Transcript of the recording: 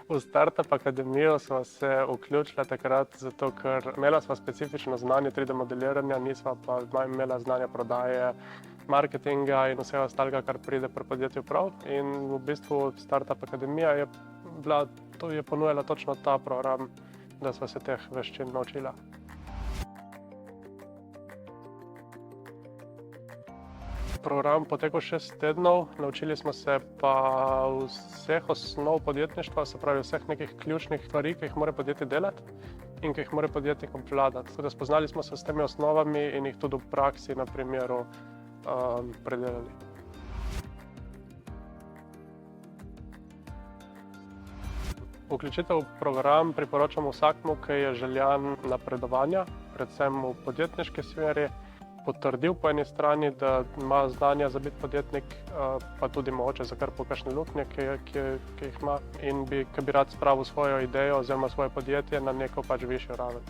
V Startup Akademijo smo se vključili takrat, zato ker imela sva specifično znanje 3D modeliranja, nisva pa imela znanja prodaje, marketinga in vsega ostalega, kar pride pri podjetju prav. In v bistvu Startup Akademija je ponujala točno ta program, da sva se teh veščin naučila. Program potekel 6 tednov, naučili smo se pa vseh osnov podjetništva, se pravi vseh nekih ključnih stvari, ki jih mora podjetje delati in ki jih mora podjetnik obvladati. Tako da spoznali smo se s temi osnovami in jih tudi v praksi na primeru predelali. Vključitev v program priporočamo vsakmu, ki je željan napredovanja, predvsem v podjetniški smeri, potrdil po eni strani, da ima znanja za biti podjetnik, pa tudi mogoče za kar po kakšne luknje, ki jih ima, in ki bi rad spravil svojo idejo oziroma svoje podjetje na neko višjo raven.